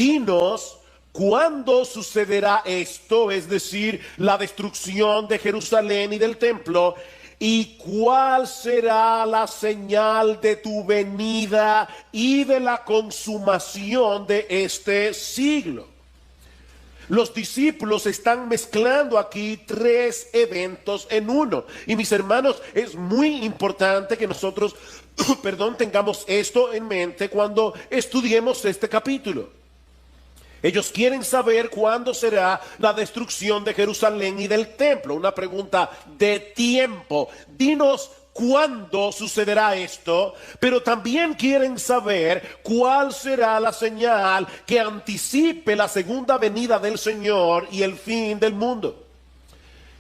dinos cuándo sucederá esto, es decir, la destrucción de Jerusalén y del templo, y cuál será la señal de tu venida y de la consumación de este siglo. Los discípulos están mezclando aquí tres eventos en uno. Y mis hermanos, es muy importante que nosotros, tengamos esto en mente cuando estudiemos este capítulo. Ellos quieren saber cuándo será la destrucción de Jerusalén y del templo. Una pregunta de tiempo. Dinos cuándo sucederá esto, pero también quieren saber cuál será la señal que anticipe la segunda venida del Señor y el fin del mundo.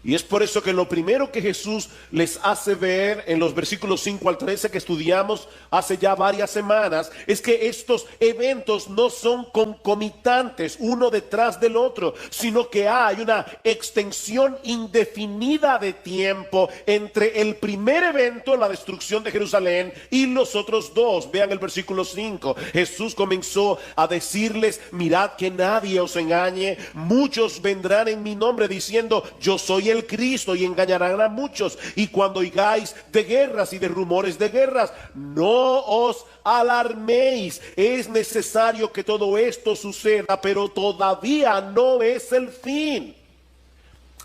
Y es por eso que lo primero que Jesús les hace ver en los versículos 5 al 13 que estudiamos hace ya varias semanas, es que estos eventos no son concomitantes uno detrás del otro, sino que hay una extensión indefinida de tiempo entre el primer evento, la destrucción de Jerusalén, y los otros dos. Vean el versículo 5. Jesús comenzó a decirles: mirad que nadie os engañe, muchos vendrán en mi nombre diciendo yo soy el Cristo, y engañarán a muchos. Y cuando oigáis de guerras y de rumores de guerras, no os alarméis. Es necesario que todo esto suceda, pero todavía no es el fin.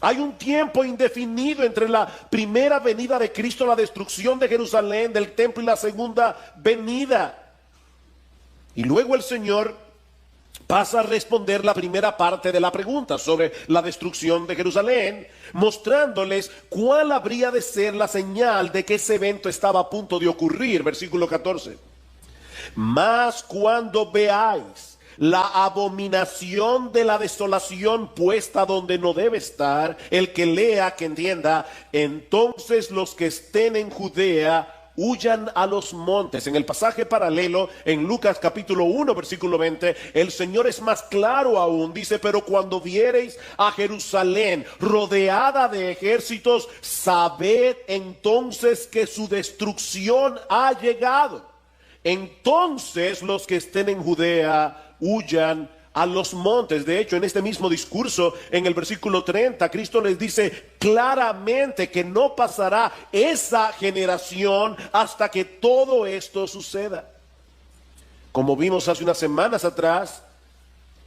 Hay un tiempo indefinido entre la primera venida de Cristo, la destrucción de Jerusalén, del templo, y la segunda venida. Y luego el Señor pasa a responder la primera parte de la pregunta sobre la destrucción de Jerusalén, mostrándoles cuál habría de ser la señal de que ese evento estaba a punto de ocurrir. Versículo 14. Mas cuando veáis la abominación de la desolación puesta donde no debe estar, el que lea, que entienda, entonces los que estén en Judea huyan a los montes. En el pasaje paralelo, en Lucas capítulo 1, versículo 20, el Señor es más claro aún. Dice: pero cuando viereis a Jerusalén rodeada de ejércitos, sabed entonces que su destrucción ha llegado. Entonces los que estén en Judea huyan a los montes. De hecho, en este mismo discurso, en el versículo 30, Cristo les dice claramente que no pasará esa generación hasta que todo esto suceda. Como vimos hace unas semanas atrás,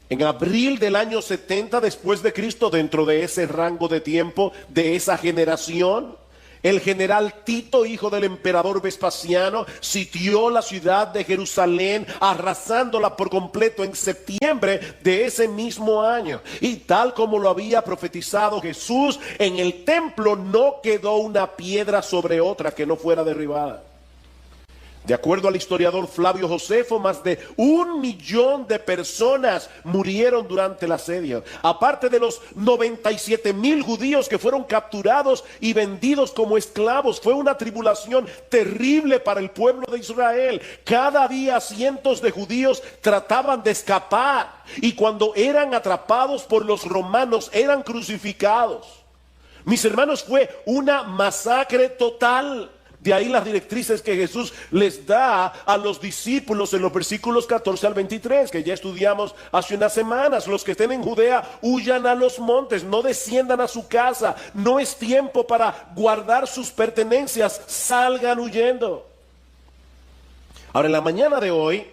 en abril del año 70 después de Cristo, dentro de ese rango de tiempo, de esa generación, el general Tito, hijo del emperador Vespasiano, sitió la ciudad de Jerusalén, arrasándola por completo en septiembre de ese mismo año. Y tal como lo había profetizado Jesús, en el templo no quedó una piedra sobre otra que no fuera derribada. De acuerdo al historiador Flavio Josefo, más de 1 millón de personas murieron durante el asedio. Aparte de los 97,000 judíos que fueron capturados y vendidos como esclavos, fue una tribulación terrible para el pueblo de Israel. Cada día cientos de judíos trataban de escapar, y cuando eran atrapados por los romanos eran crucificados. Mis hermanos, fue una masacre total. De ahí las directrices que Jesús les da a los discípulos en los versículos 14 al 23, que ya estudiamos hace unas semanas. Los que estén en Judea huyan a los montes, no desciendan a su casa. No es tiempo para guardar sus pertenencias, salgan huyendo. Ahora, en la mañana de hoy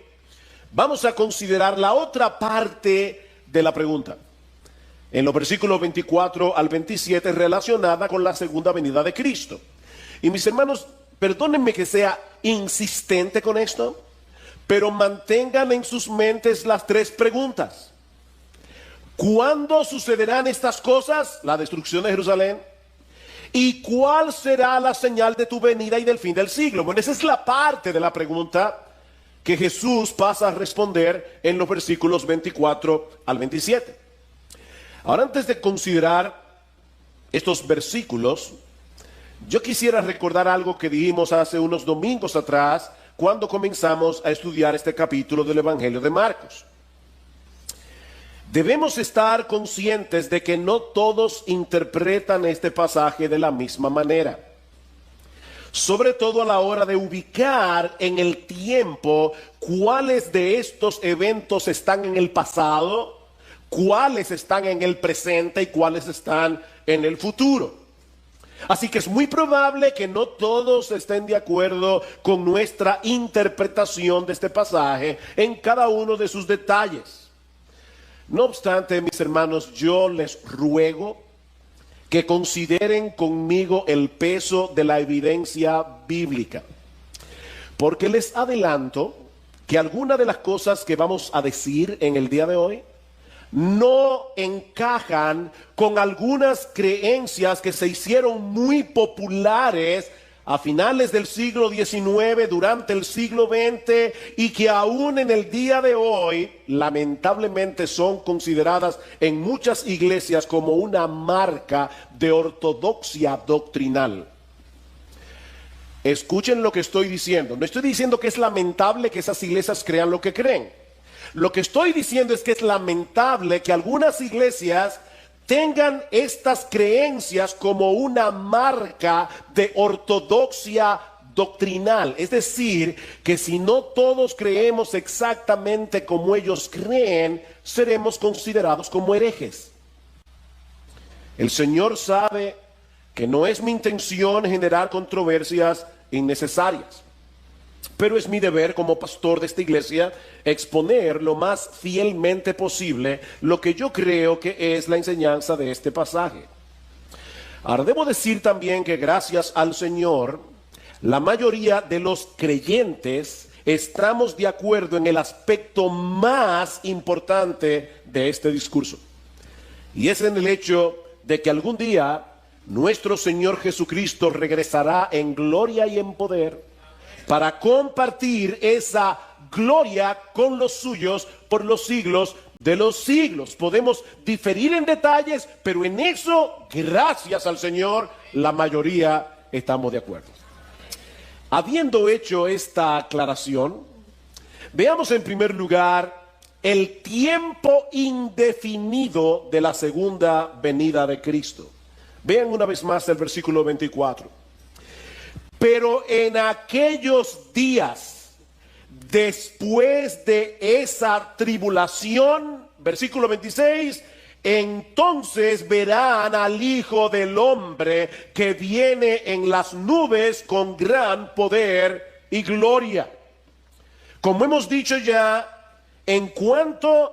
vamos a considerar la otra parte de la pregunta, en los versículos 24 al 27, relacionada con la segunda venida de Cristo. Y mis hermanos, perdónenme que sea insistente con esto, pero mantengan en sus mentes las tres preguntas. ¿Cuándo sucederán estas cosas? La destrucción de Jerusalén. ¿Y cuál será la señal de tu venida y del fin del siglo? Bueno, esa es la parte de la pregunta que Jesús pasa a responder en los versículos 24 al 27. Ahora, antes de considerar estos versículos, yo quisiera recordar algo que dijimos hace unos domingos atrás, cuando comenzamos a estudiar este capítulo del Evangelio de Marcos. Debemos estar conscientes de que no todos interpretan este pasaje de la misma manera. sobre todo a la hora de ubicar en el tiempo cuáles de estos eventos están en el pasado, cuáles están en el presente y cuáles están en el futuro. Así que es muy probable que no todos estén de acuerdo con nuestra interpretación de este pasaje en cada uno de sus detalles. No obstante, mis hermanos, yo les ruego que consideren conmigo el peso de la evidencia bíblica, porque les adelanto que algunas de las cosas que vamos a decir en el día de hoy no encajan con algunas creencias que se hicieron muy populares a finales del siglo XIX, durante el siglo XX, y que aún en el día de hoy lamentablemente son consideradas en muchas iglesias como una marca de ortodoxia doctrinal. Escuchen lo que estoy diciendo. No estoy diciendo que es lamentable que esas iglesias crean lo que creen. Lo que estoy diciendo es que es lamentable que algunas iglesias tengan estas creencias como una marca de ortodoxia doctrinal. Es decir, que si no todos creemos exactamente como ellos creen, seremos considerados como herejes. El Señor sabe que no es mi intención generar controversias innecesarias, pero es mi deber como pastor de esta iglesia exponer lo más fielmente posible lo que yo creo que es la enseñanza de este pasaje. Ahora, debo decir también que gracias al Señor, la mayoría de los creyentes estamos de acuerdo en el aspecto más importante de este discurso. Y es en el hecho de que algún día nuestro Señor Jesucristo regresará en gloria y en poder para compartir esa gloria con los suyos por los siglos de los siglos. Podemos diferir en detalles, pero en eso, gracias al Señor, la mayoría estamos de acuerdo. Habiendo hecho esta aclaración, veamos en primer lugar el tiempo indefinido de la segunda venida de Cristo. Vean una vez más el versículo 24. Pero en aquellos días, después de esa tribulación, versículo 26, entonces verán al Hijo del Hombre que viene en las nubes con gran poder y gloria. Como hemos dicho ya, en cuanto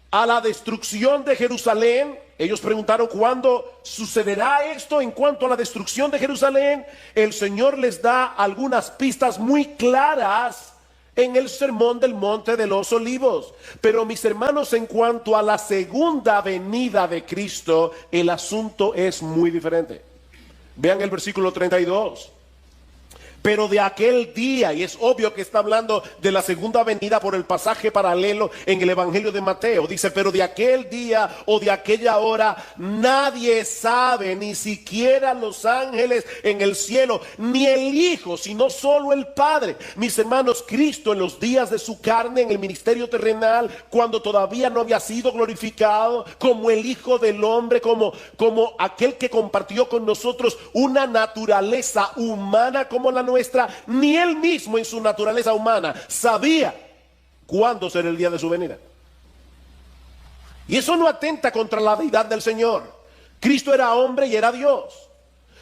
a la destrucción de Jerusalén, ellos preguntaron cuándo sucederá esto. En cuanto a la destrucción de Jerusalén, el Señor les da algunas pistas muy claras en el sermón del Monte de los Olivos. Pero mis hermanos, en cuanto a la segunda venida de Cristo, el asunto es muy diferente. Vean el versículo 32. Pero de aquel día, y es obvio que está hablando de la segunda venida por el pasaje paralelo en el Evangelio de Mateo. Dice, pero de aquel día o de aquella hora nadie sabe, ni siquiera los ángeles en el cielo, ni el Hijo, sino solo el Padre. Mis hermanos, Cristo en los días de su carne, en el ministerio terrenal, cuando todavía no había sido glorificado como el Hijo del Hombre, como aquel que compartió con nosotros una naturaleza humana como la nuestra, ni él mismo en su naturaleza humana sabía cuándo será el día de su venida. Y eso no atenta contra la deidad del Señor. Cristo era hombre y era Dios.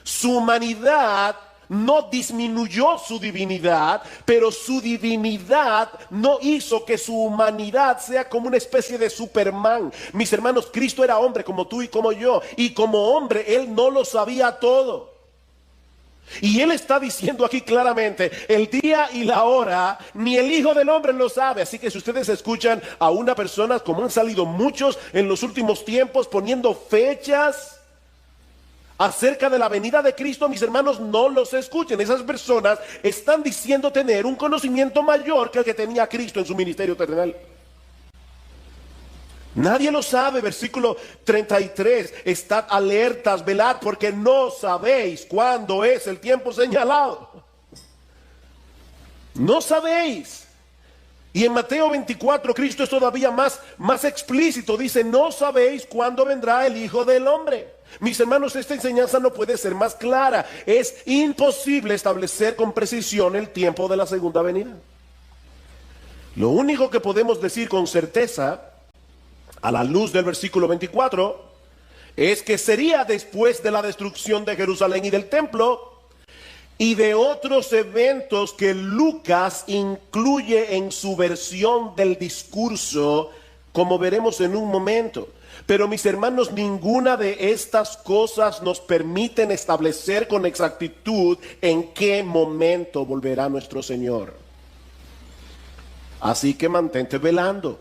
Su humanidad no disminuyó su divinidad, pero su divinidad no hizo que su humanidad sea como una especie de Superman. Mis hermanos, Cristo era hombre como tú y como yo, y como hombre él no lo sabía todo. Y él está diciendo aquí claramente, el día y la hora, ni el Hijo del Hombre lo sabe. Así que si ustedes escuchan a una persona, como han salido muchos en los últimos tiempos, poniendo fechas acerca de la venida de Cristo, mis hermanos, no los escuchen. Esas personas están diciendo tener un conocimiento mayor que el que tenía Cristo en su ministerio terrenal. Nadie lo sabe. Versículo 33, estad alertas, velad, porque no sabéis cuándo es el tiempo señalado. No sabéis. Y en Mateo 24, Cristo es todavía más explícito. Dice, no sabéis cuándo vendrá el Hijo del Hombre. Mis hermanos, esta enseñanza no puede ser más clara. Es imposible establecer con precisión el tiempo de la segunda venida. Lo único que podemos decir con certeza, a la luz del versículo 24, es que sería después de la destrucción de Jerusalén y del templo, y de otros eventos que Lucas incluye en su versión del discurso, como veremos en un momento. Pero mis hermanos, ninguna de estas cosas nos permiten establecer con exactitud en qué momento volverá nuestro Señor. Así que mantente velando.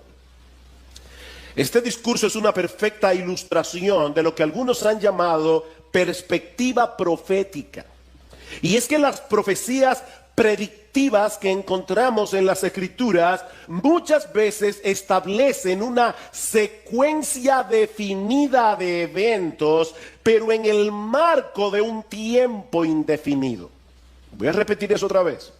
Este discurso es una perfecta ilustración de lo que algunos han llamado perspectiva profética. Y es que las profecías predictivas que encontramos en las Escrituras muchas veces establecen una secuencia definida de eventos, pero en el marco de un tiempo indefinido. Voy a repetir eso otra vez.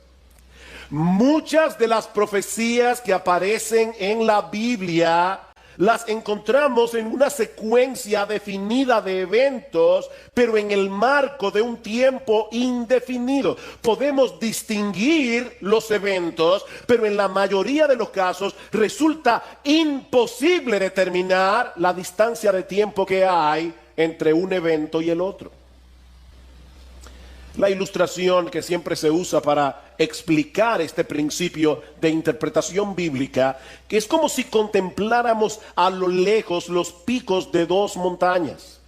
Muchas de las profecías que aparecen en la Biblia las encontramos en una secuencia definida de eventos, pero en el marco de un tiempo indefinido. Podemos distinguir los eventos, pero en la mayoría de los casos resulta imposible determinar la distancia de tiempo que hay entre un evento y el otro. La ilustración que siempre se usa para explicar este principio de interpretación bíblica, que es como si contempláramos a lo lejos los picos de dos montañas.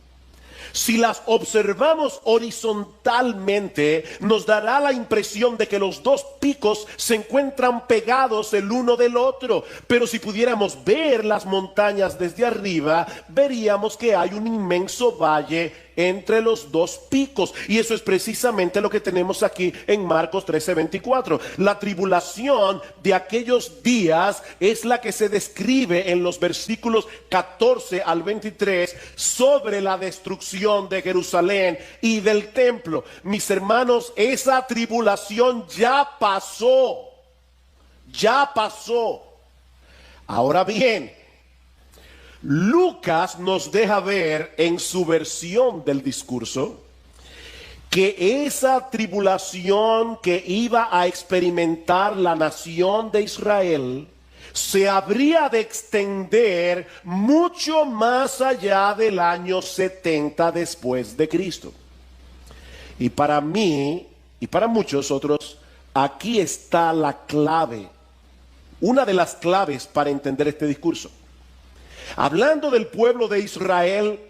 Si las observamos horizontalmente, nos dará la impresión de que los dos picos se encuentran pegados el uno del otro. Pero si pudiéramos ver las montañas desde arriba, veríamos que hay un inmenso valle entre los dos picos. Y eso es precisamente lo que tenemos aquí en Marcos 13:24. La tribulación de aquellos días es la que se describe en los versículos 14 al 23 sobre la destrucción de Jerusalén y del templo. Mis hermanos, esa tribulación ya pasó. Ya pasó. Ahora bien, Lucas nos deja ver en su versión del discurso que esa tribulación que iba a experimentar la nación de Israel se habría de extender mucho más allá del año 70 después de Cristo. Y para mí y para muchos otros, aquí está la clave, una de las claves para entender este discurso. Hablando del pueblo de Israel,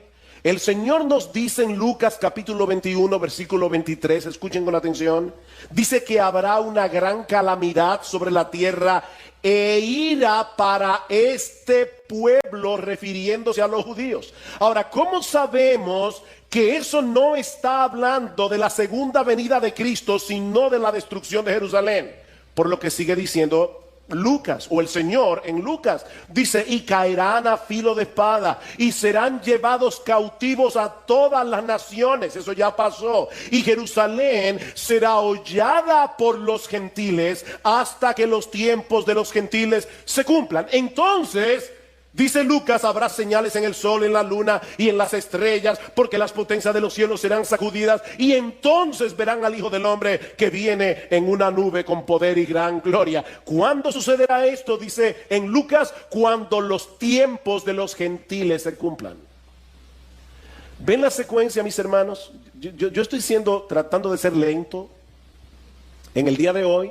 el Señor nos dice en Lucas capítulo 21, versículo 23, escuchen con atención, dice que habrá una gran calamidad sobre la tierra e ira para este pueblo, refiriéndose a los judíos. Ahora, ¿cómo sabemos que eso no está hablando de la segunda venida de Cristo, sino de la destrucción de Jerusalén? Por lo que sigue diciendo Lucas, o el Señor en Lucas, dice, y caerán a filo de espada, y serán llevados cautivos a todas las naciones. Eso ya pasó. Y Jerusalén será hollada por los gentiles hasta que los tiempos de los gentiles se cumplan. Entonces, dice Lucas, habrá señales en el sol, en la luna y en las estrellas, porque las potencias de los cielos serán sacudidas, y entonces verán al Hijo del Hombre que viene en una nube con poder y gran gloria. ¿Cuándo sucederá esto? Dice en Lucas, cuando los tiempos de los gentiles se cumplan. ¿Ven la secuencia, mis hermanos? Yo estoy tratando de ser lento en el día de hoy,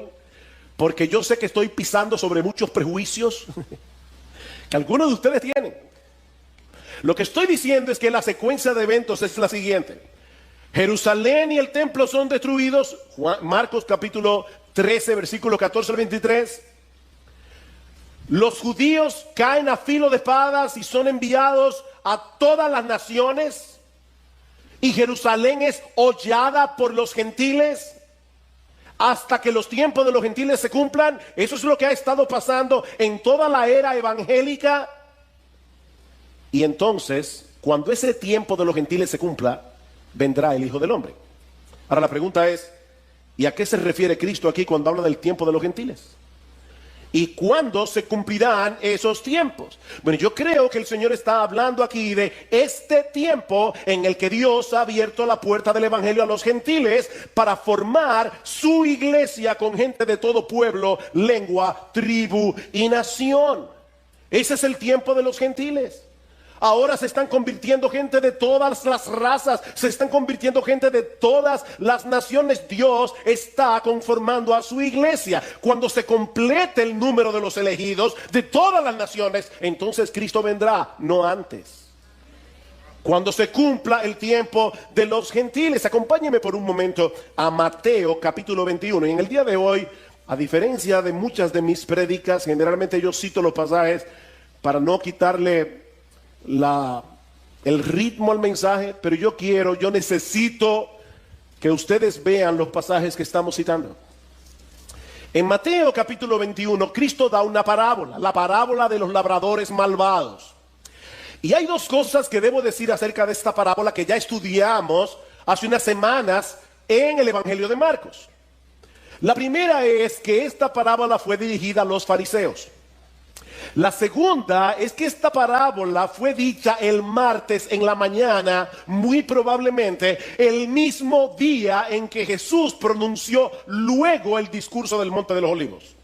porque yo sé que estoy pisando sobre muchos prejuicios que algunos de ustedes tienen. Lo que estoy diciendo es que la secuencia de eventos es la siguiente. Jerusalén y el templo son destruidos, Marcos capítulo 13, versículo 14 al 23. Los judíos caen a filo de espadas y son enviados a todas las naciones, y Jerusalén es hollada por los gentiles hasta que los tiempos de los gentiles se cumplan. Eso es lo que ha estado pasando en toda la era evangélica. Y entonces, cuando ese tiempo de los gentiles se cumpla, vendrá el Hijo del Hombre. Ahora la pregunta es, ¿y a qué se refiere Cristo aquí cuando habla del tiempo de los gentiles? ¿Y cuándo se cumplirán esos tiempos? Bueno, yo creo que el Señor está hablando aquí de este tiempo en el que Dios ha abierto la puerta del evangelio a los gentiles para formar su iglesia con gente de todo pueblo, lengua, tribu y nación. Ese es el tiempo de los gentiles. Ahora se están convirtiendo gente de todas las razas, se están convirtiendo gente de todas las naciones. Dios está conformando a su iglesia. Cuando se complete el número de los elegidos de todas las naciones, entonces Cristo vendrá, no antes. Cuando se cumpla el tiempo de los gentiles. Acompáñenme por un momento a Mateo capítulo 21. Y en el día de hoy, a diferencia de muchas de mis prédicas, generalmente yo cito los pasajes para no quitarle el ritmo al mensaje, pero yo necesito que ustedes vean los pasajes que estamos citando. En Mateo capítulo 21, Cristo da una parábola, la parábola de los labradores malvados. Y hay dos cosas que debo decir acerca de esta parábola que ya estudiamos hace unas semanas en el Evangelio de Marcos. La primera es que esta parábola fue dirigida a los fariseos. La segunda es que esta parábola fue dicha el martes en la mañana, muy probablemente el mismo día en que Jesús pronunció luego el discurso del Monte de los Olivos.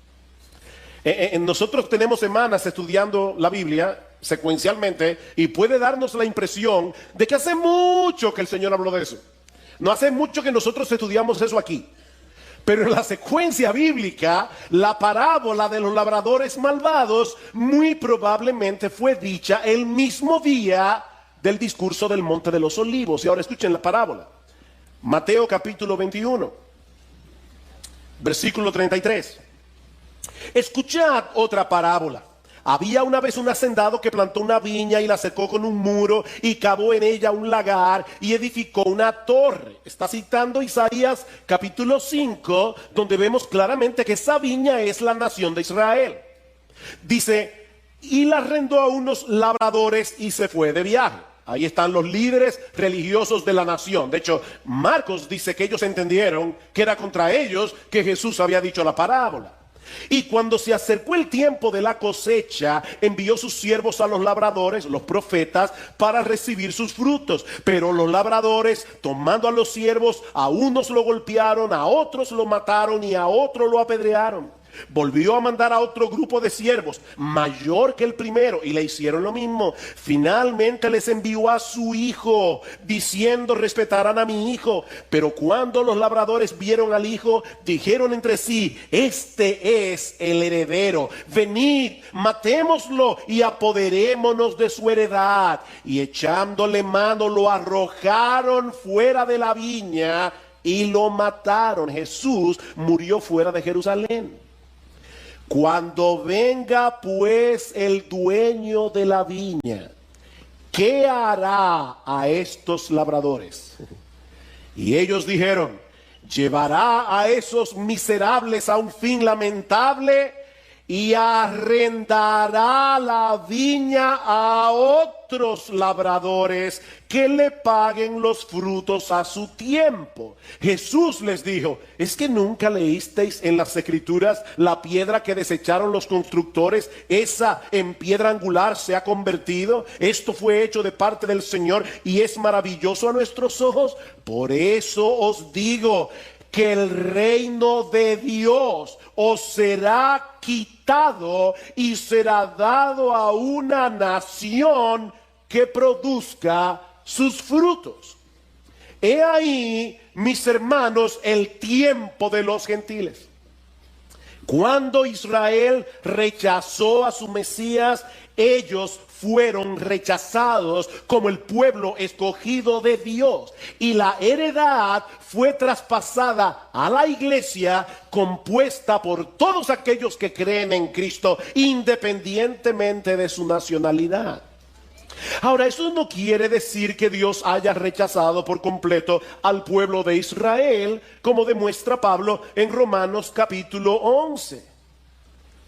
Nosotros tenemos semanas estudiando la Biblia secuencialmente y puede darnos la impresión de que hace mucho que el Señor habló de eso. No hace mucho que nosotros estudiamos eso aquí. Pero en la secuencia bíblica, la parábola de los labradores malvados muy probablemente fue dicha el mismo día del discurso del Monte de los Olivos. Y ahora escuchen la parábola. Mateo capítulo 21, versículo 33. Escuchad otra parábola. Había una vez un hacendado que plantó una viña y la cercó con un muro y cavó en ella un lagar y edificó una torre. Está citando Isaías capítulo 5, donde vemos claramente que esa viña es la nación de Israel. Dice, y la arrendó a unos labradores y se fue de viaje. Ahí están los líderes religiosos de la nación. De hecho, Marcos dice que ellos entendieron que era contra ellos que Jesús había dicho la parábola. Y cuando se acercó el tiempo de la cosecha, envió sus siervos a los labradores, los profetas, para recibir sus frutos. Pero los labradores, tomando a los siervos, a unos lo golpearon, a otros lo mataron y a otros lo apedrearon. Volvió a mandar a otro grupo de siervos, mayor que el primero, y le hicieron lo mismo. Finalmente les envió a su hijo, diciendo, respetarán a mi hijo. Pero cuando los labradores vieron al hijo, dijeron entre sí, este es el heredero. Venid, matémoslo y apoderémonos de su heredad. Y echándole mano, lo arrojaron fuera de la viña y lo mataron. Jesús murió fuera de Jerusalén. Cuando venga pues el dueño de la viña, ¿qué hará a estos labradores? Y ellos dijeron, llevará a esos miserables a un fin lamentable y arrendará la viña a otros labradores que le paguen los frutos a su tiempo. Jesús les dijo, ¿es que nunca leísteis en las escrituras la piedra que desecharon los constructores? Esa en piedra angular se ha convertido. Esto fue hecho de parte del Señor y es maravilloso a nuestros ojos. Por eso os digo que el reino de Dios os será quitado y será dado a una nación que produzca sus frutos. He ahí, mis hermanos, el tiempo de los gentiles. Cuando Israel rechazó a su Mesías, ellos fueron rechazados como el pueblo escogido de Dios. Y la heredad fue traspasada a la iglesia, compuesta por todos aquellos que creen en Cristo, independientemente de su nacionalidad. Ahora, eso no quiere decir que Dios haya rechazado por completo al pueblo de Israel, como demuestra Pablo en Romanos capítulo 11.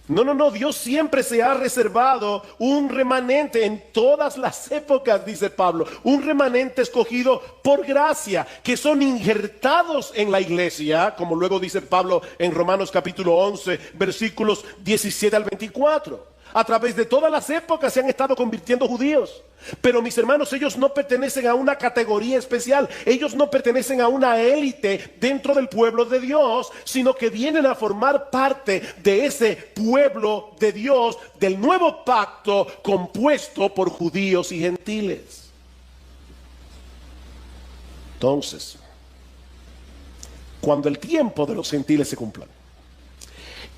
No, no, no, Dios siempre se ha reservado un remanente en todas las épocas, dice Pablo, un remanente escogido por gracia, que son injertados en la iglesia, como luego dice Pablo en Romanos capítulo 11, versículos 17 al 24. A través de todas las épocas se han estado convirtiendo judíos. Pero mis hermanos, ellos no pertenecen a una categoría especial. Ellos no pertenecen a una élite dentro del pueblo de Dios, sino que vienen a formar parte de ese pueblo de Dios, del nuevo pacto compuesto por judíos y gentiles. Entonces, cuando el tiempo de los gentiles se cumpla,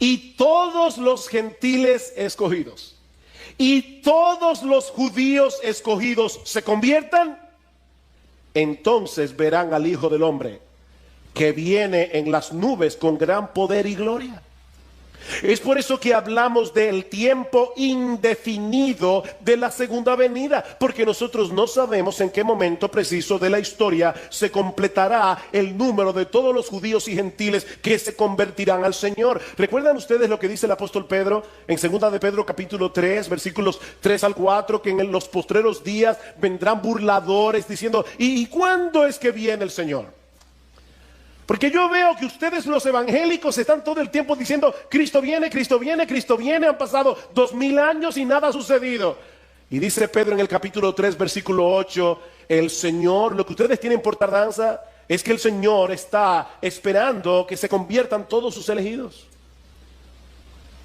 y todos los gentiles escogidos y todos los judíos escogidos se conviertan, entonces verán al Hijo del Hombre que viene en las nubes con gran poder y gloria. Es por eso que hablamos del tiempo indefinido de la segunda venida, porque nosotros no sabemos en qué momento preciso de la historia se completará el número de todos los judíos y gentiles que se convertirán al Señor. ¿Recuerdan ustedes lo que dice el apóstol Pedro en 2 de Pedro capítulo 3, versículos 3 al 4, que en los postreros días vendrán burladores diciendo: ¿y cuándo es que viene el Señor? Porque yo veo que ustedes los evangélicos están todo el tiempo diciendo: Cristo viene, Cristo viene, Cristo viene. Han pasado 2000 años y nada ha sucedido. Y dice Pedro en el capítulo 3, versículo 8, el Señor, lo que ustedes tienen por tardanza es que el Señor está esperando que se conviertan todos sus elegidos.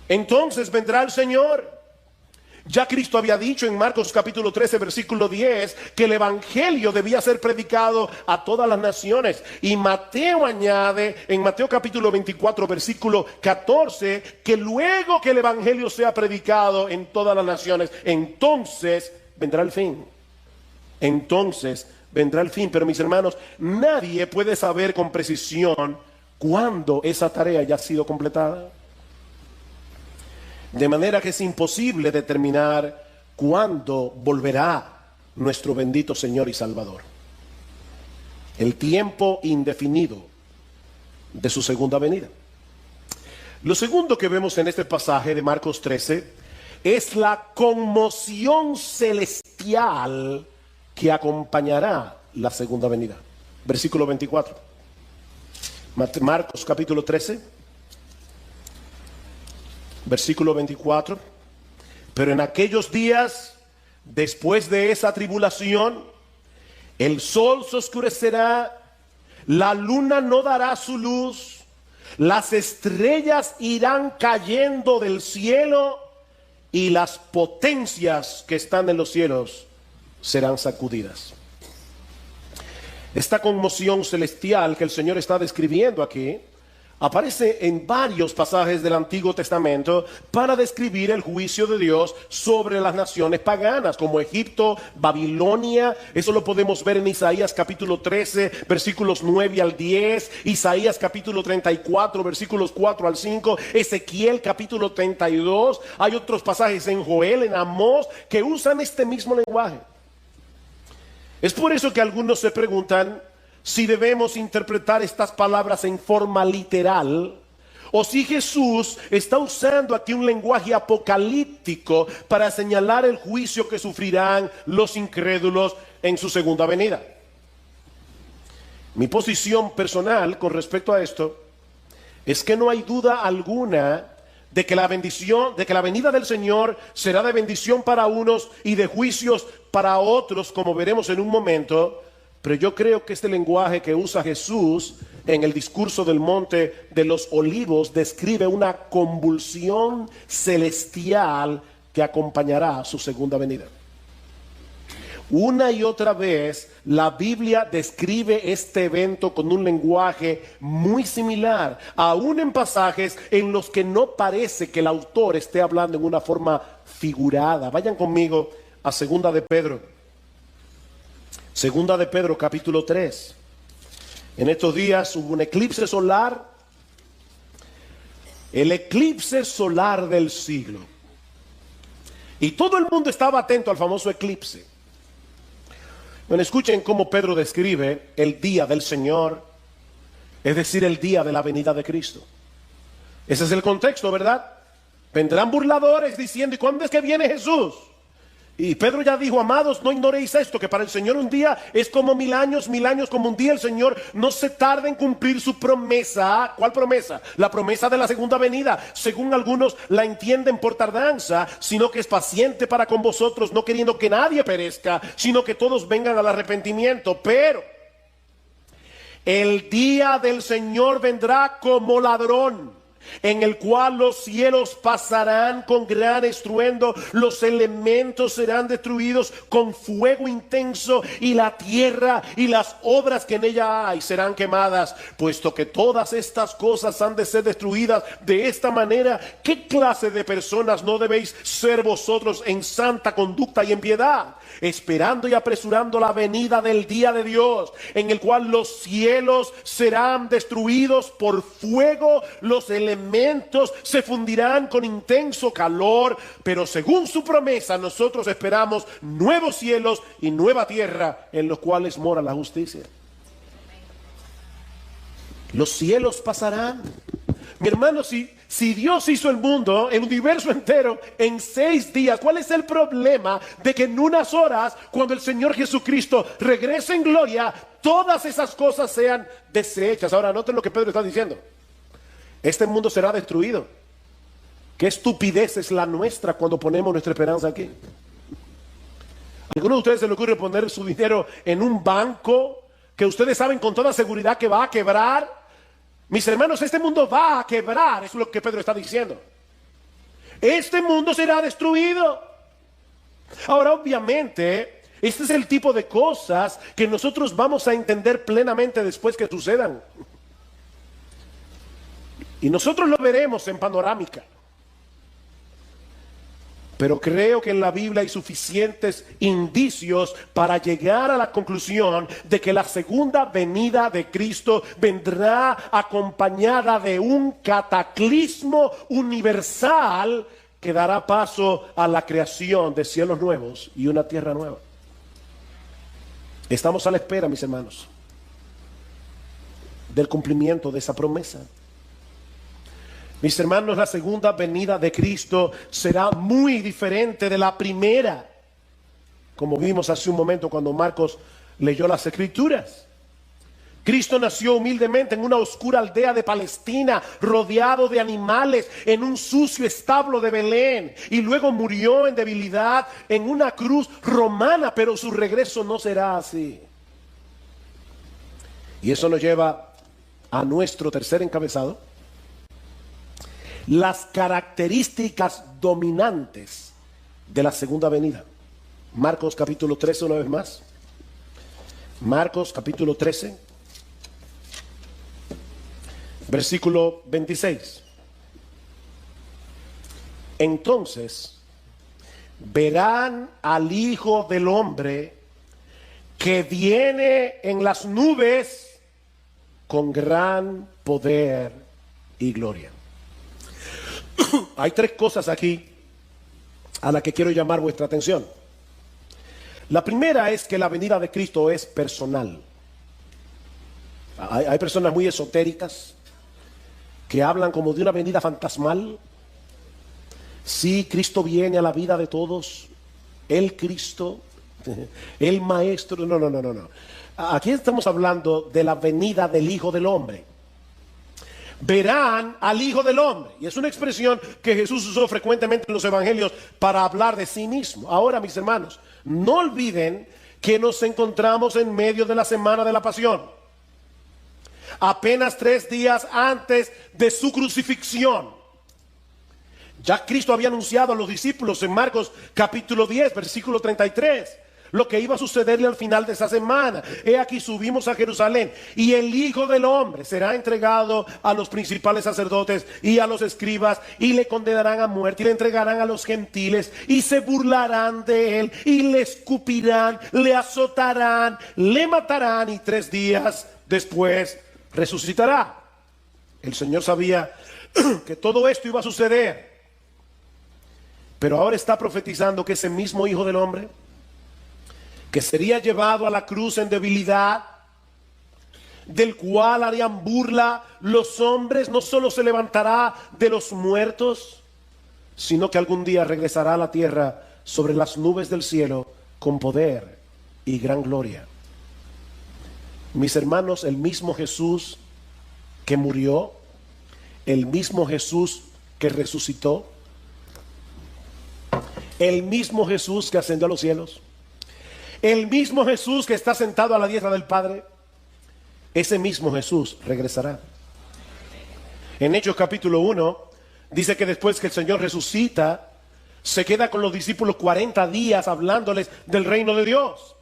Entonces vendrá el Señor. Ya Cristo había dicho en Marcos capítulo 13, versículo 10, que el evangelio debía ser predicado a todas las naciones. Y Mateo añade en Mateo capítulo 24, versículo 14, que luego que el evangelio sea predicado en todas las naciones, entonces vendrá el fin. Entonces vendrá el fin. Pero mis hermanos, nadie puede saber con precisión cuándo esa tarea ya ha sido completada. De manera que es imposible determinar cuándo volverá nuestro bendito Señor y Salvador. El tiempo indefinido de su segunda venida. Lo segundo que vemos en este pasaje de Marcos 13 es la conmoción celestial que acompañará la segunda venida. Versículo 24. Marcos capítulo 13. Versículo 24. Pero en aquellos días, después de esa tribulación, el sol se oscurecerá, la luna no dará su luz, las estrellas irán cayendo del cielo y las potencias que están en los cielos serán sacudidas. Esta conmoción celestial que el Señor está describiendo aquí aparece en varios pasajes del Antiguo Testamento para describir el juicio de Dios sobre las naciones paganas, como Egipto, Babilonia. Eso lo podemos ver en Isaías capítulo 13, versículos 9 al 10, Isaías capítulo 34, versículos 4 al 5, Ezequiel capítulo 32. Hay otros pasajes en Joel, en Amós, que usan este mismo lenguaje. Es por eso que algunos se preguntan si debemos interpretar estas palabras en forma literal, o si Jesús está usando aquí un lenguaje apocalíptico para señalar el juicio que sufrirán los incrédulos en su segunda venida. Mi posición personal con respecto a esto es que no hay duda alguna de que la venida del Señor será de bendición para unos y de juicios para otros, como veremos en un momento. Pero yo creo que este lenguaje que usa Jesús en el discurso del Monte de los Olivos describe una convulsión celestial que acompañará su segunda venida. Una y otra vez la Biblia describe este evento con un lenguaje muy similar, aún en pasajes en los que no parece que el autor esté hablando en una forma figurada. Vayan conmigo a 2 de Pedro. Segunda de Pedro capítulo 3. En estos días hubo un eclipse solar, el eclipse solar del siglo. Y todo el mundo estaba atento al famoso eclipse. Bueno, escuchen cómo Pedro describe el día del Señor, es decir, el día de la venida de Cristo. Ese es el contexto, ¿verdad? Vendrán burladores diciendo, ¿y cuándo es que viene Jesús? Y Pedro ya dijo, amados, no ignoréis esto, que para el Señor un día es como 1000 años como un día. El Señor no se tarda en cumplir su promesa. ¿Cuál promesa? La promesa de la segunda venida. Según algunos la entienden por tardanza, sino que es paciente para con vosotros, no queriendo que nadie perezca, sino que todos vengan al arrepentimiento. Pero el día del Señor vendrá como ladrón, en el cual los cielos pasarán con gran estruendo, los elementos serán destruidos con fuego intenso, y la tierra y las obras que en ella hay serán quemadas. Puesto que todas estas cosas han de ser destruidas de esta manera, ¿qué clase de personas no debéis ser vosotros en santa conducta y en piedad, esperando y apresurando la venida del día de Dios, en el cual los cielos serán destruidos por fuego, los elementos se fundirán con intenso calor? Pero según su promesa, nosotros esperamos nuevos cielos y nueva tierra, en los cuales mora la justicia. Los cielos pasarán. Mi hermano, si Dios hizo el mundo, el universo entero, en 6 días, ¿cuál es el problema de que en unas horas, cuando el Señor Jesucristo regrese en gloria, todas esas cosas sean deshechas? Ahora, noten lo que Pedro está diciendo. Este mundo será destruido. Qué estupidez es la nuestra cuando ponemos nuestra esperanza aquí. ¿A alguno de ustedes se le ocurre poner su dinero en un banco que ustedes saben con toda seguridad que va a quebrar? Mis hermanos, este mundo va a quebrar. Eso es lo que Pedro está diciendo. Este mundo será destruido. Ahora, obviamente, este es el tipo de cosas que nosotros vamos a entender plenamente después que sucedan. Y nosotros lo veremos en panorámica. Pero creo que en la Biblia hay suficientes indicios para llegar a la conclusión de que la segunda venida de Cristo vendrá acompañada de un cataclismo universal que dará paso a la creación de cielos nuevos y una tierra nueva. Estamos a la espera, mis hermanos, del cumplimiento de esa promesa. Mis hermanos, la segunda venida de Cristo será muy diferente de la primera, como vimos hace un momento cuando Marcos leyó las Escrituras. Cristo nació humildemente en una oscura aldea de Palestina, rodeado de animales, en un sucio establo de Belén, y luego murió en debilidad en una cruz romana, pero su regreso no será así. Y eso nos lleva a nuestro tercer encabezado: las características dominantes de la segunda venida. Marcos capítulo 13, una vez más. Marcos capítulo 13, versículo 26. Entonces verán al Hijo del Hombre que viene en las nubes con gran poder y gloria. Hay 3 cosas aquí a las que quiero llamar vuestra atención. La primera es que la venida de Cristo es personal. Hay personas muy esotéricas que hablan como de una venida fantasmal. Sí, Cristo viene a la vida de todos. El Cristo, el Maestro. No. Aquí estamos hablando de la venida del Hijo del Hombre. Verán al Hijo del Hombre. Y es una expresión que Jesús usó frecuentemente en los evangelios para hablar de sí mismo. Ahora, mis hermanos, no olviden que nos encontramos en medio de la semana de la pasión. Apenas 3 días antes de su crucifixión. Ya Cristo había anunciado a los discípulos en Marcos capítulo 10, versículo 33. Lo que iba a sucederle al final de esa semana. He aquí, subimos a Jerusalén, y el Hijo del Hombre será entregado a los principales sacerdotes y a los escribas, y le condenarán a muerte, y le entregarán a los gentiles, y se burlarán de él, y le escupirán, le azotarán, le matarán, y 3 días después resucitará. El Señor sabía que todo esto iba a suceder, pero ahora está profetizando que ese mismo Hijo del Hombre, que sería llevado a la cruz en debilidad, del cual harían burla los hombres, no solo se levantará de los muertos, sino que algún día regresará a la tierra sobre las nubes del cielo con poder y gran gloria. Mis hermanos, el mismo Jesús que murió, el mismo Jesús que resucitó, el mismo Jesús que ascendió a los cielos, el mismo Jesús que está sentado a la diestra del Padre, ese mismo Jesús regresará. En Hechos capítulo 1 dice que después que el Señor resucita, se queda con los discípulos 40 días hablándoles del reino de Dios.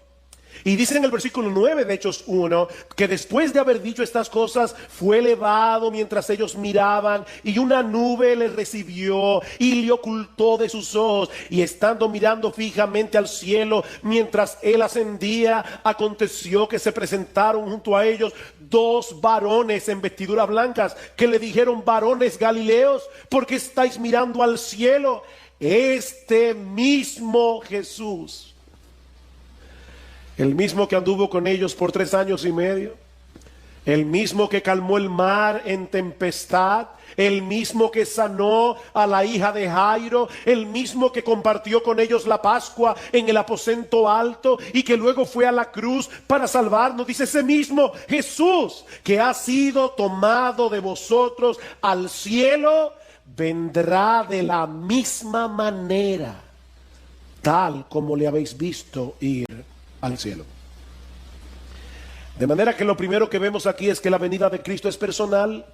Y dice en el versículo 9 de Hechos 1 que después de haber dicho estas cosas fue elevado mientras ellos miraban, y una nube le recibió y le ocultó de sus ojos, y estando mirando fijamente al cielo mientras él ascendía, aconteció que se presentaron junto a ellos dos varones en vestiduras blancas, que le dijeron: varones Galileos, ¿por qué estáis mirando al cielo? Este mismo Jesús, el mismo que anduvo con ellos por 3 años y medio, el mismo que calmó el mar en tempestad, el mismo que sanó a la hija de Jairo, el mismo que compartió con ellos la Pascua en el aposento alto y que luego fue a la cruz para salvarnos. Dice: ese mismo Jesús que ha sido tomado de vosotros al cielo, vendrá de la misma manera, tal como le habéis visto ir al cielo. De manera que lo primero que vemos aquí es que la venida de Cristo es personal,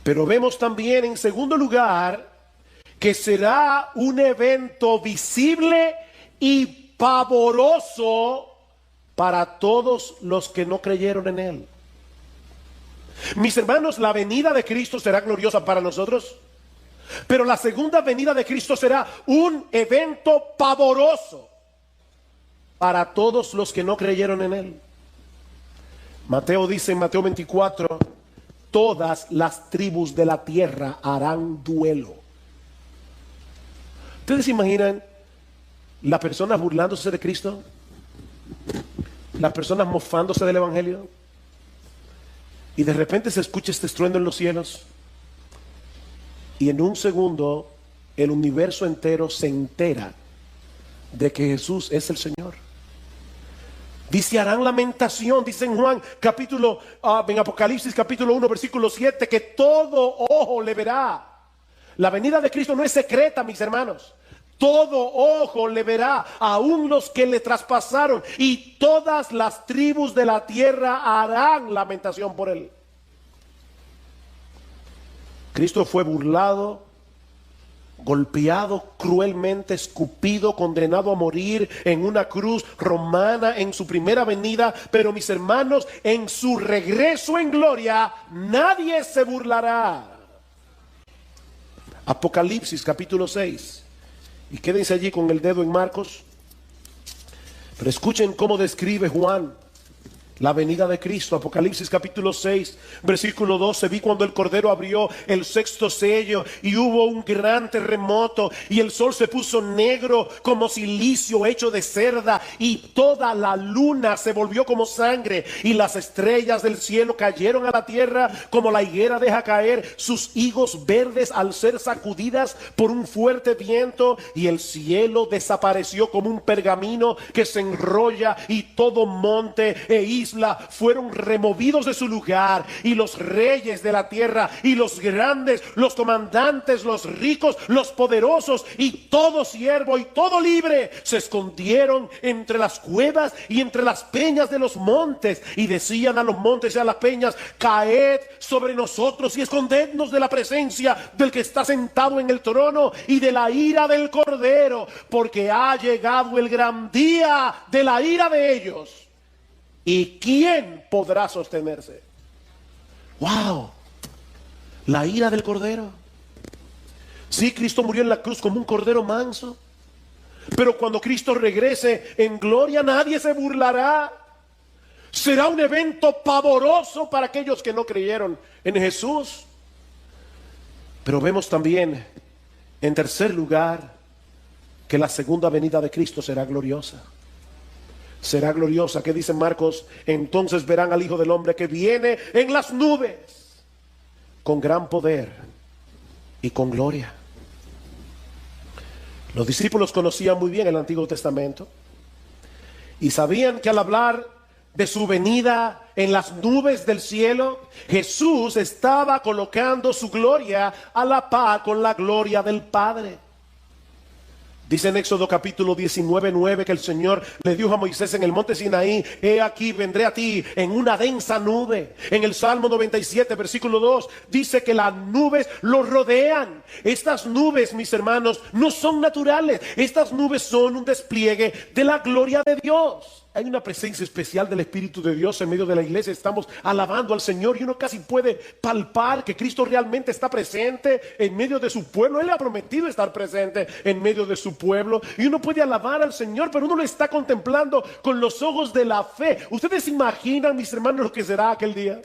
pero vemos también en segundo lugar que será un evento visible y pavoroso para todos los que no creyeron en él. Mis hermanos, la venida de Cristo será gloriosa para nosotros, pero la segunda venida de Cristo será un evento pavoroso para todos los que no creyeron en él. Mateo dice en Mateo 24: todas las tribus de la tierra harán duelo. ¿Ustedes se imaginan las personas burlándose de Cristo? Las personas mofándose del evangelio. Y de repente se escucha este estruendo en los cielos, y en un segundo el universo entero se entera de que Jesús es el Señor. Dice: harán lamentación, dice en Juan capítulo, en Apocalipsis capítulo 1 versículo 7, que todo ojo le verá. La venida de Cristo no es secreta, mis hermanos. Todo ojo le verá, aún los que le traspasaron, y todas las tribus de la tierra harán lamentación por él. Cristo fue burlado, golpeado cruelmente, escupido, condenado a morir en una cruz romana en su primera venida, pero mis hermanos, en su regreso en gloria nadie se burlará. Apocalipsis capítulo 6, y quédense allí con el dedo en Marcos, pero escuchen cómo describe Juan la venida de Cristo. Apocalipsis capítulo 6 versículo 12: vi cuando el Cordero abrió el 6º sello, y hubo un gran terremoto, y el sol se puso negro como silicio hecho de cerda, y toda la luna se volvió como sangre, y las estrellas del cielo cayeron a la tierra como la higuera deja caer sus higos verdes al ser sacudidas por un fuerte viento, y el cielo desapareció como un pergamino que se enrolla, y todo monte e isla fueron removidos de su lugar, y los reyes de la tierra y los grandes, los comandantes, los ricos, los poderosos y todo siervo y todo libre se escondieron entre las cuevas y entre las peñas de los montes, y decían a los montes y a las peñas: caed sobre nosotros y escondednos de la presencia del que está sentado en el trono y de la ira del Cordero, porque ha llegado el gran día de la ira de ellos. ¿Y quién podrá sostenerse? ¡Wow! La ira del Cordero. Sí, Cristo murió en la cruz como un cordero manso, pero cuando Cristo regrese en gloria nadie se burlará. Será un evento pavoroso para aquellos que no creyeron en Jesús. Pero vemos también, en tercer lugar, que la segunda venida de Cristo será gloriosa. Será gloriosa. ¿Qué dice Marcos? Entonces verán al Hijo del Hombre que viene en las nubes con gran poder y con gloria. Los discípulos conocían muy bien el Antiguo Testamento y sabían que al hablar de su venida en las nubes del cielo, Jesús estaba colocando su gloria a la par con la gloria del Padre. Dice en Éxodo capítulo 19:9 que el Señor le dijo a Moisés en el monte Sinaí: he aquí, vendré a ti en una densa nube. En el Salmo 97 versículo 2 dice que las nubes lo rodean. Estas nubes, mis hermanos, no son naturales. Estas nubes son un despliegue de la gloria de Dios. Hay una presencia especial del Espíritu de Dios en medio de la iglesia. Estamos alabando al Señor y uno casi puede palpar que Cristo realmente está presente en medio de su pueblo. Él ha prometido estar presente en medio de su pueblo y uno puede alabar al Señor, pero uno lo está contemplando con los ojos de la fe. ¿Ustedes imaginan, mis hermanos, lo que será aquel día?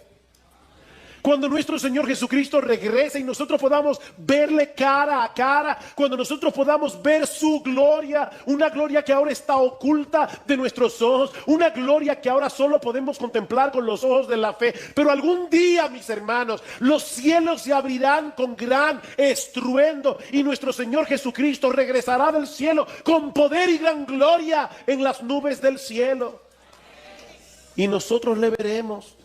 Cuando nuestro Señor Jesucristo regrese y nosotros podamos verle cara a cara, cuando nosotros podamos ver su gloria, una gloria que ahora está oculta de nuestros ojos, una gloria que ahora solo podemos contemplar con los ojos de la fe. Pero algún día, mis hermanos, los cielos se abrirán con gran estruendo y nuestro Señor Jesucristo regresará del cielo con poder y gran gloria en las nubes del cielo. Y nosotros le veremos.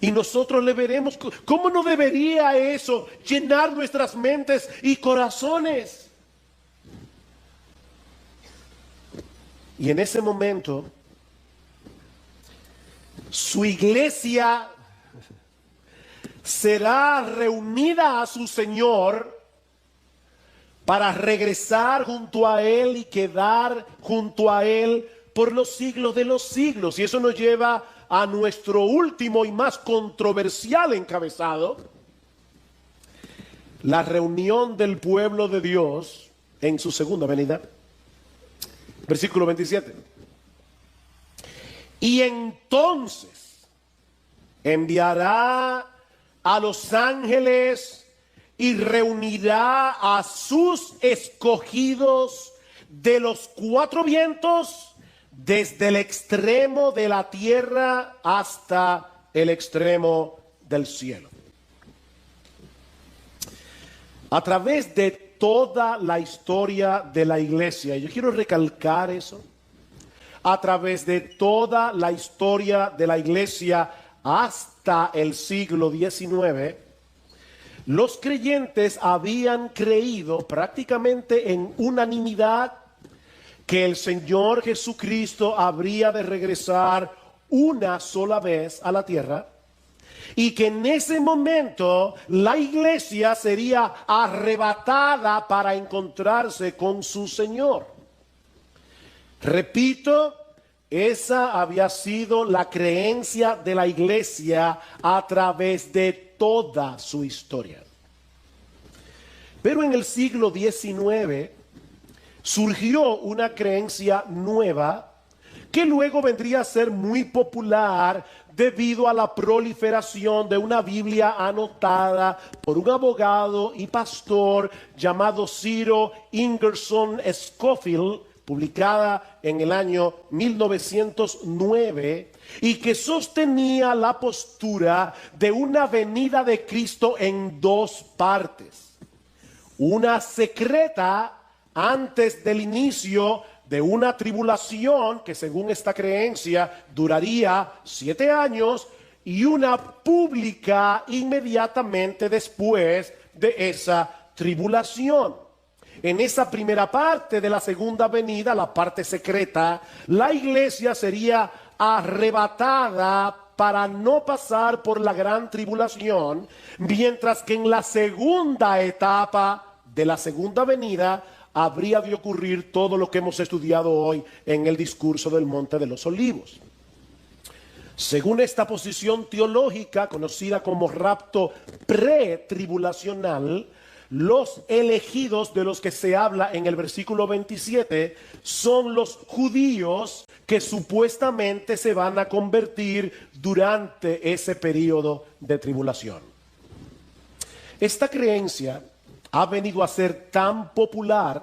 Y nosotros le veremos. ¿Cómo no debería eso llenar nuestras mentes y corazones? Y en ese momento, su iglesia será reunida a su Señor para regresar junto a Él y quedar junto a Él por los siglos de los siglos. Y eso nos lleva a nuestro último y más controversial encabezado: la reunión del pueblo de Dios en su segunda venida. Versículo 27. Y entonces enviará a los ángeles y reunirá a sus escogidos de los cuatro vientos, desde el extremo de la tierra hasta el extremo del cielo. A través de toda la historia de la iglesia, yo quiero recalcar eso, a través de toda la historia de la iglesia hasta el siglo XIX, los creyentes habían creído prácticamente en unanimidad que el Señor Jesucristo habría de regresar una sola vez a la tierra y que en ese momento la iglesia sería arrebatada para encontrarse con su Señor. Repito, esa había sido la creencia de la iglesia a través de toda su historia. Pero en el siglo XIX surgió una creencia nueva que luego vendría a ser muy popular debido a la proliferación de una Biblia anotada por un abogado y pastor llamado Cyril Ingerson Scofield, publicada en el año 1909, y que sostenía la postura de una venida de Cristo en dos partes: una secreta antes del inicio de una tribulación que, según esta creencia, duraría 7 años, y una pública inmediatamente después de esa tribulación. En esa primera parte de la segunda venida, la parte secreta, la iglesia sería arrebatada para no pasar por la gran tribulación, mientras que en la segunda etapa de la segunda venida habría de ocurrir todo lo que hemos estudiado hoy en el discurso del Monte de los Olivos. Según esta posición teológica, conocida como rapto pretribulacional, los elegidos de los que se habla en el versículo 27 son los judíos que supuestamente se van a convertir durante ese periodo de tribulación. Esta creencia ha venido a ser tan popular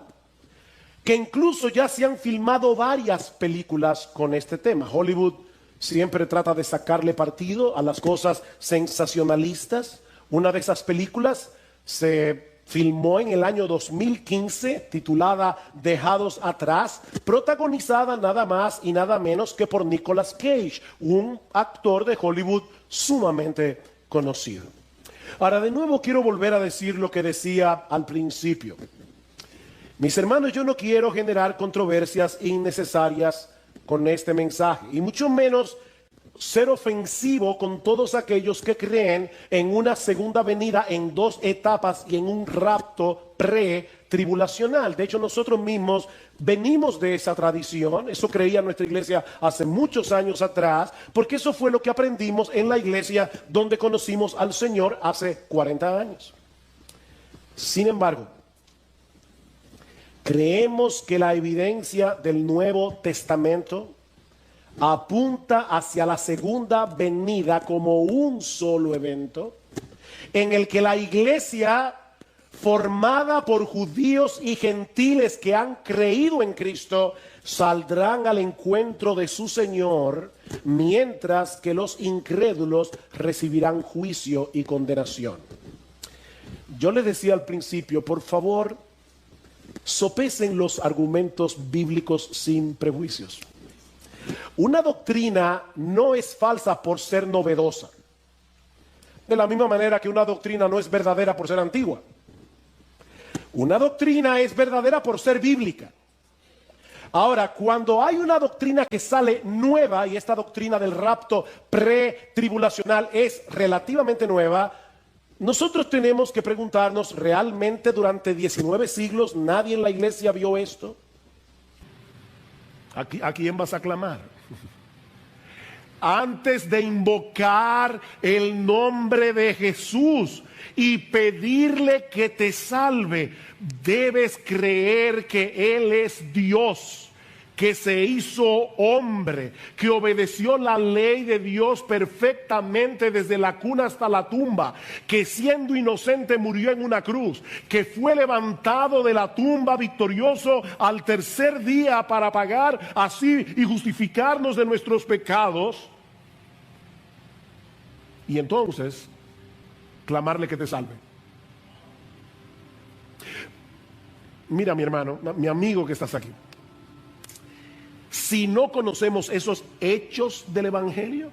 que incluso ya se han filmado varias películas con este tema. Hollywood siempre trata de sacarle partido a las cosas sensacionalistas. Una de esas películas se filmó en el año 2015, titulada Dejados Atrás, protagonizada nada más y nada menos que por Nicolas Cage, un actor de Hollywood sumamente conocido. Ahora, de nuevo quiero volver a decir lo que decía al principio. Mis hermanos, yo no quiero generar controversias innecesarias con este mensaje, y mucho menos ser ofensivo con todos aquellos que creen en una segunda venida en dos etapas y en un rapto pre-tribulacional. De hecho, nosotros mismos venimos de esa tradición. Eso creía nuestra iglesia hace muchos años atrás, porque eso fue lo que aprendimos en la iglesia donde conocimos al Señor hace 40 años. Sin embargo, creemos que la evidencia del Nuevo Testamento apunta hacia la segunda venida como un solo evento en el que la iglesia, formada por judíos y gentiles que han creído en Cristo, saldrán al encuentro de su Señor, mientras que los incrédulos recibirán juicio y condenación. Yo les decía al principio, por favor, sopesen los argumentos bíblicos sin prejuicios. Una doctrina no es falsa por ser novedosa, de la misma manera que una doctrina no es verdadera por ser antigua. Una doctrina es verdadera por ser bíblica. Ahora, cuando hay una doctrina que sale nueva, y esta doctrina del rapto pretribulacional es relativamente nueva, nosotros tenemos que preguntarnos, ¿realmente durante 19 siglos nadie en la iglesia vio esto? ¿A quién vas a clamar? Antes de invocar el nombre de Jesús y pedirle que te salve, debes creer que Él es Dios, que se hizo hombre, que obedeció la ley de Dios perfectamente desde la cuna hasta la tumba, que siendo inocente murió en una cruz, que fue levantado de la tumba victorioso al tercer día para pagar así y justificarnos de nuestros pecados, y entonces clamarle que te salve. Mira, mi hermano, mi amigo que estás aquí, si no conocemos esos hechos del Evangelio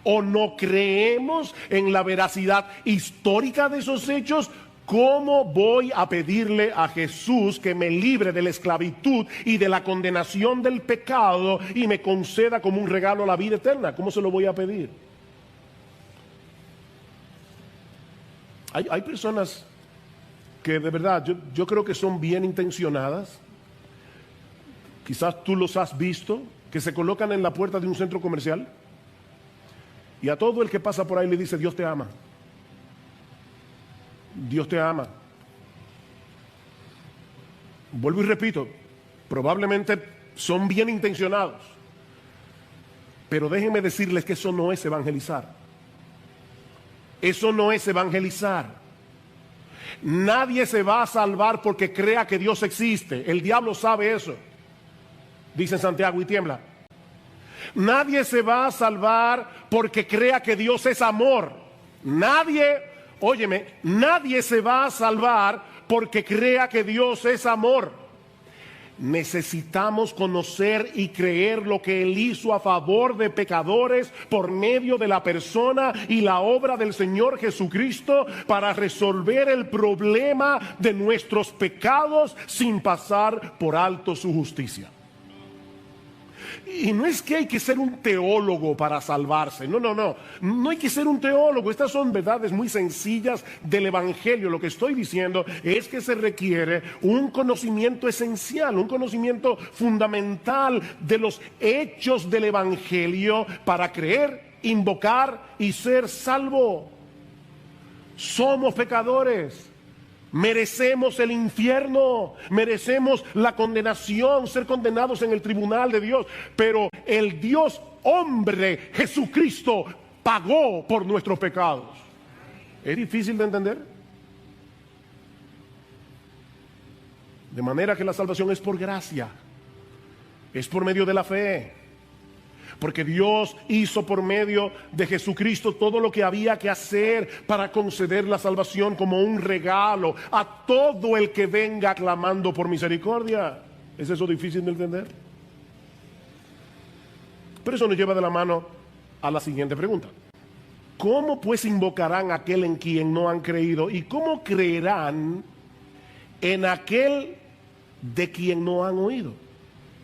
o no creemos en la veracidad histórica de esos hechos, ¿cómo voy a pedirle a Jesús que me libre de la esclavitud y de la condenación del pecado y me conceda como un regalo la vida eterna? ¿Cómo se lo voy a pedir? Hay personas que de verdad yo creo que son bien intencionadas. Quizás tú los has visto, que se colocan en la puerta de un centro comercial y a todo el que pasa por ahí le dice: Dios te ama. Dios te ama. Vuelvo y repito, probablemente son bien intencionados, pero déjenme decirles que eso no es evangelizar. Eso no es evangelizar. Nadie se va a salvar porque crea que Dios existe. El diablo sabe eso. Dice Santiago y tiembla. Nadie se va a salvar porque crea que Dios es amor. Nadie se va a salvar porque crea que Dios es amor. Necesitamos conocer y creer lo que Él hizo a favor de pecadores por medio de la persona y la obra del Señor Jesucristo para resolver el problema de nuestros pecados sin pasar por alto su justicia. Y no es que hay que ser un teólogo para salvarse, no hay que ser un teólogo. Estas son verdades muy sencillas del Evangelio. Lo que estoy diciendo es que se requiere un conocimiento esencial, un conocimiento fundamental de los hechos del Evangelio para creer, invocar y ser salvo. Somos pecadores. Merecemos el infierno, merecemos la condenación, ser condenados en el tribunal de Dios, pero el Dios hombre, Jesucristo, pagó por nuestros pecados. ¿Es difícil de entender? De manera que la salvación es por gracia, es por medio de la fe. Porque Dios hizo por medio de Jesucristo todo lo que había que hacer para conceder la salvación como un regalo a todo el que venga clamando por misericordia. ¿Es eso difícil de entender? Pero eso nos lleva de la mano a la siguiente pregunta. ¿Cómo pues invocarán a aquel en quien no han creído? ¿Y cómo creerán en aquel de quien no han oído?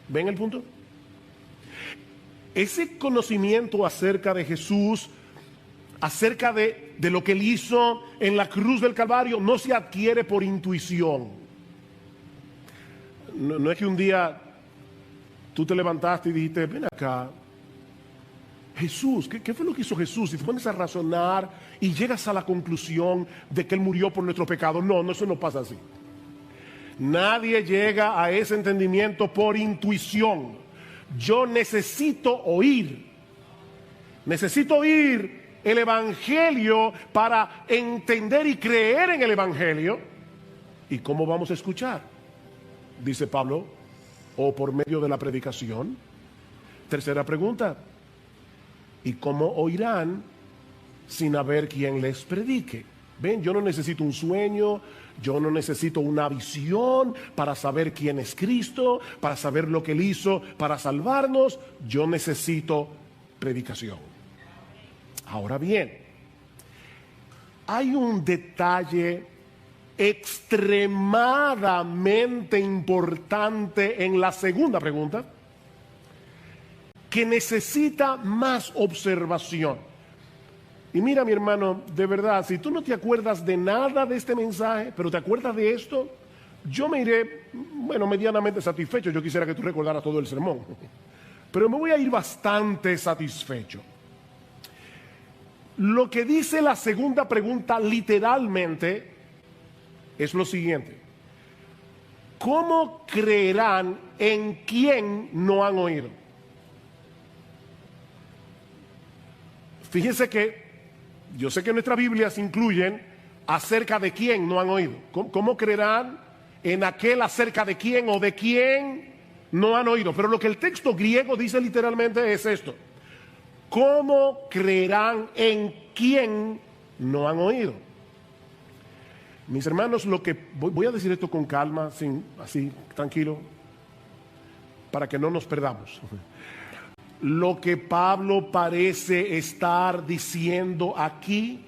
¿Ven el punto? Ese conocimiento acerca de Jesús, acerca de lo que Él hizo en la cruz del Calvario, no se adquiere por intuición. No es que un día tú te levantaste y dijiste, ven acá, Jesús, ¿qué fue lo que hizo Jesús? Y te pones a razonar y llegas a la conclusión de que Él murió por nuestro pecado. No, eso no pasa así. Nadie llega a ese entendimiento por intuición. Yo necesito oír el Evangelio para entender y creer en el Evangelio. ¿Y cómo vamos a escuchar? Dice Pablo, o por medio de la predicación. Tercera pregunta, ¿y cómo oirán sin haber quien les predique? Ven, yo no necesito un sueño, yo no necesito una visión para saber quién es Cristo, para saber lo que Él hizo para salvarnos. Yo necesito predicación. Ahora bien, hay un detalle extremadamente importante en la segunda pregunta que necesita más observación. Y mira, mi hermano, de verdad, si tú no te acuerdas de nada de este mensaje, pero te acuerdas de esto, yo me iré, medianamente satisfecho. Yo quisiera que tú recordaras todo el sermón, pero me voy a ir bastante satisfecho. Lo que dice la segunda pregunta literalmente es lo siguiente: ¿cómo creerán en quien no han oído? Fíjense que yo sé que nuestras Biblias incluyen acerca de quién no han oído. ¿Cómo creerán en aquel acerca de quién o de quién no han oído? Pero lo que el texto griego dice literalmente es esto: ¿cómo creerán en quién no han oído? Mis hermanos, voy a decir esto con calma, así, tranquilo, para que no nos perdamos. Lo que Pablo parece estar diciendo aquí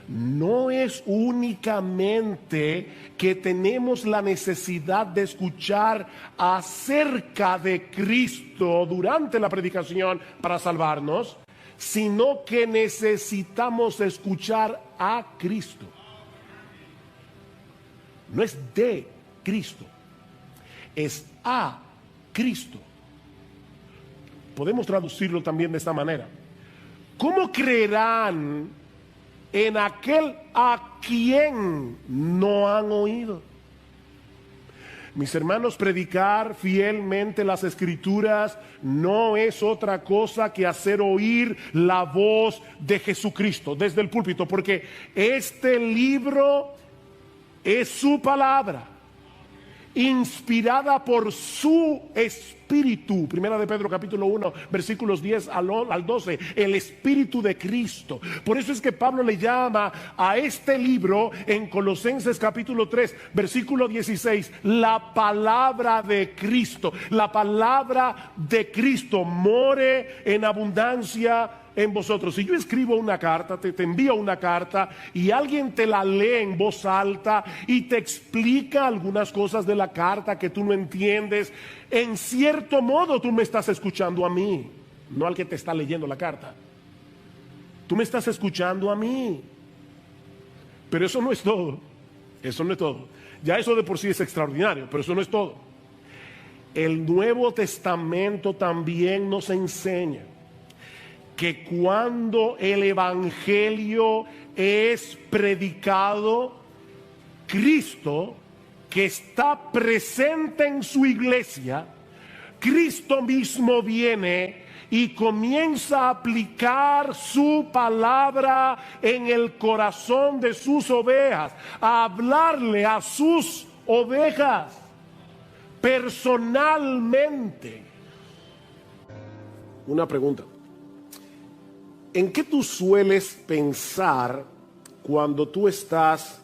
no es únicamente que tenemos la necesidad de escuchar acerca de Cristo durante la predicación para salvarnos, sino que necesitamos escuchar a Cristo. No es de Cristo, es a Cristo. Podemos traducirlo también de esta manera: ¿cómo creerán en aquel a quien no han oído? Mis hermanos, predicar fielmente las Escrituras no es otra cosa que hacer oír la voz de Jesucristo desde el púlpito, porque este libro es su palabra, inspirada por su Espíritu. Primera de Pedro capítulo 1 versículos 10 al 12, el Espíritu de Cristo. Por eso es que Pablo le llama a este libro en Colosenses capítulo 3 versículo 16 la palabra de Cristo. La palabra de Cristo more en abundancia en vosotros. Si yo escribo una carta, te envío una carta y alguien te la lee en voz alta y te explica algunas cosas de la carta que tú no entiendes, en cierto modo tú me estás escuchando a mí, no al que te está leyendo la carta. Tú me estás escuchando a mí. Pero eso no es todo. Eso no es todo. Ya eso de por sí es extraordinario, pero eso no es todo. El Nuevo Testamento también nos enseña que cuando el Evangelio es predicado, Cristo, que está presente en su iglesia, Cristo mismo viene y comienza a aplicar su palabra en el corazón de sus ovejas, a hablarle a sus ovejas personalmente. una pregunta. ¿En qué tú sueles pensar cuando tú estás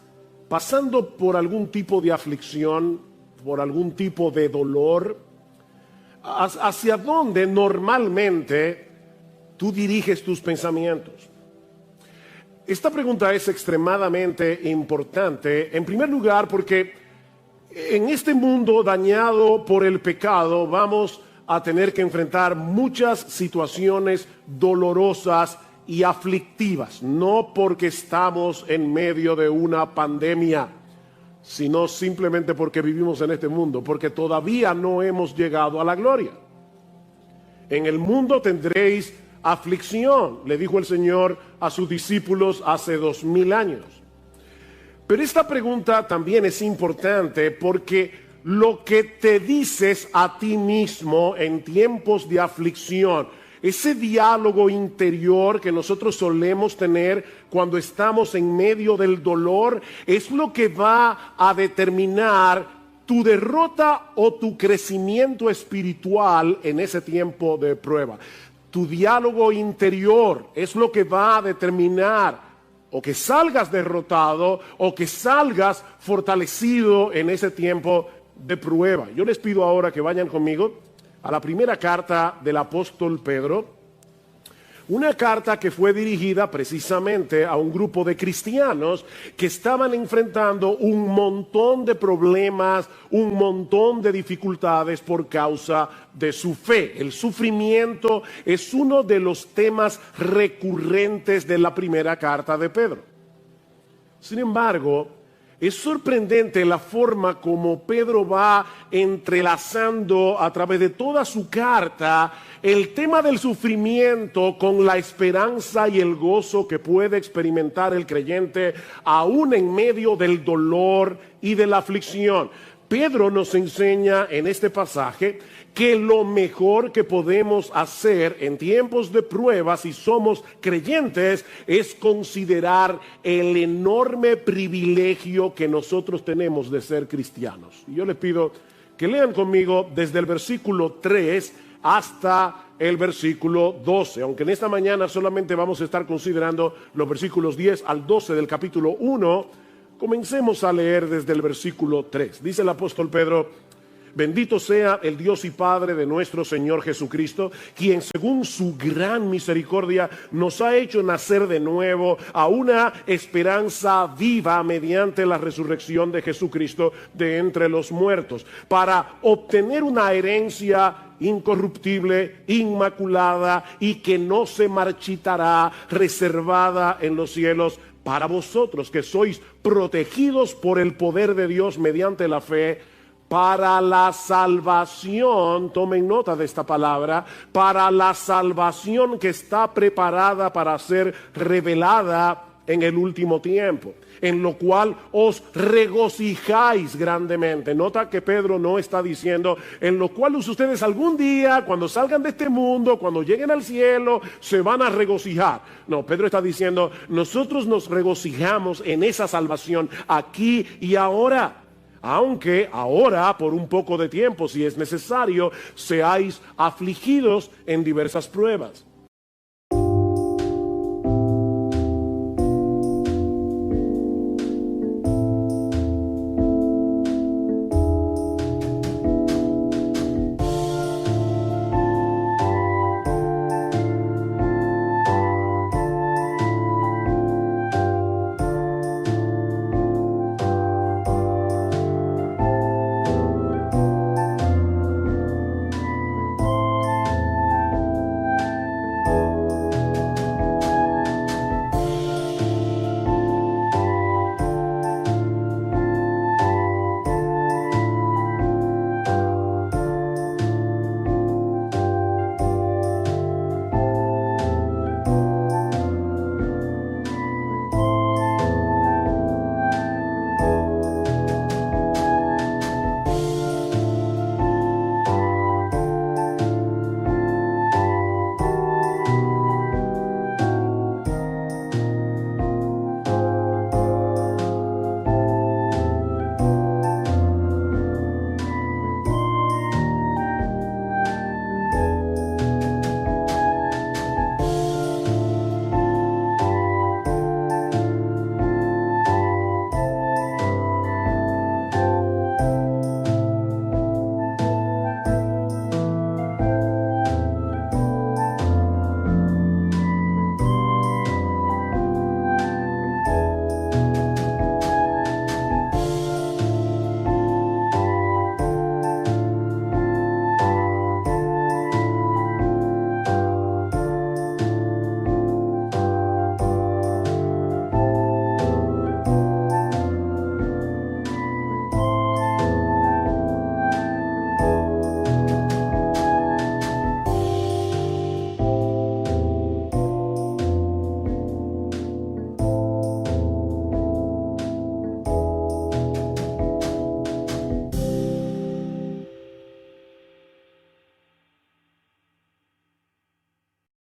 pasando por algún tipo de aflicción, por algún tipo de dolor? ¿Hacia dónde normalmente tú diriges tus pensamientos? Esta pregunta es extremadamente importante, en primer lugar porque en este mundo dañado por el pecado vamos a tener que enfrentar muchas situaciones dolorosas y aflictivas, no porque estamos en medio de una pandemia, sino simplemente porque vivimos en este mundo, porque todavía no hemos llegado a la gloria. En el mundo tendréis aflicción, le dijo el Señor a sus discípulos hace 2000 años. Pero esta pregunta también es importante porque lo que te dices a ti mismo en tiempos de aflicción, ese diálogo interior que nosotros solemos tener cuando estamos en medio del dolor, es lo que va a determinar tu derrota o tu crecimiento espiritual en ese tiempo de prueba. Tu diálogo interior es lo que va a determinar o que salgas derrotado o que salgas fortalecido en ese tiempo de prueba. Yo les pido ahora que vayan conmigo a la primera carta del apóstol Pedro, una carta que fue dirigida precisamente a un grupo de cristianos que estaban enfrentando un montón de problemas, un montón de dificultades por causa de su fe. El sufrimiento es uno de los temas recurrentes de la primera carta de Pedro. Sin embargo, es sorprendente la forma como Pedro va entrelazando a través de toda su carta el tema del sufrimiento con la esperanza y el gozo que puede experimentar el creyente aún en medio del dolor y de la aflicción. Pedro nos enseña en este pasaje que lo mejor que podemos hacer en tiempos de prueba, si somos creyentes, es considerar el enorme privilegio que nosotros tenemos de ser cristianos. Y yo les pido que lean conmigo desde el versículo 3 hasta el versículo 12, aunque en esta mañana solamente vamos a estar considerando los versículos 10 al 12 del capítulo 1, comencemos a leer desde el versículo 3. Dice el apóstol Pedro: bendito sea el Dios y Padre de nuestro Señor Jesucristo, quien según su gran misericordia nos ha hecho nacer de nuevo a una esperanza viva mediante la resurrección de Jesucristo de entre los muertos, para obtener una herencia incorruptible, inmaculada y que no se marchitará, reservada en los cielos para vosotros, que sois protegidos por el poder de Dios mediante la fe, para la salvación, tomen nota de esta palabra, para la salvación que está preparada para ser revelada en el último tiempo, en lo cual os regocijáis grandemente. Nota que Pedro no está diciendo en lo cual ustedes algún día, cuando salgan de este mundo, cuando lleguen al cielo, se van a regocijar. No, Pedro está diciendo, nosotros nos regocijamos en esa salvación aquí y ahora. Aunque ahora, por un poco de tiempo, si es necesario, seáis afligidos en diversas pruebas,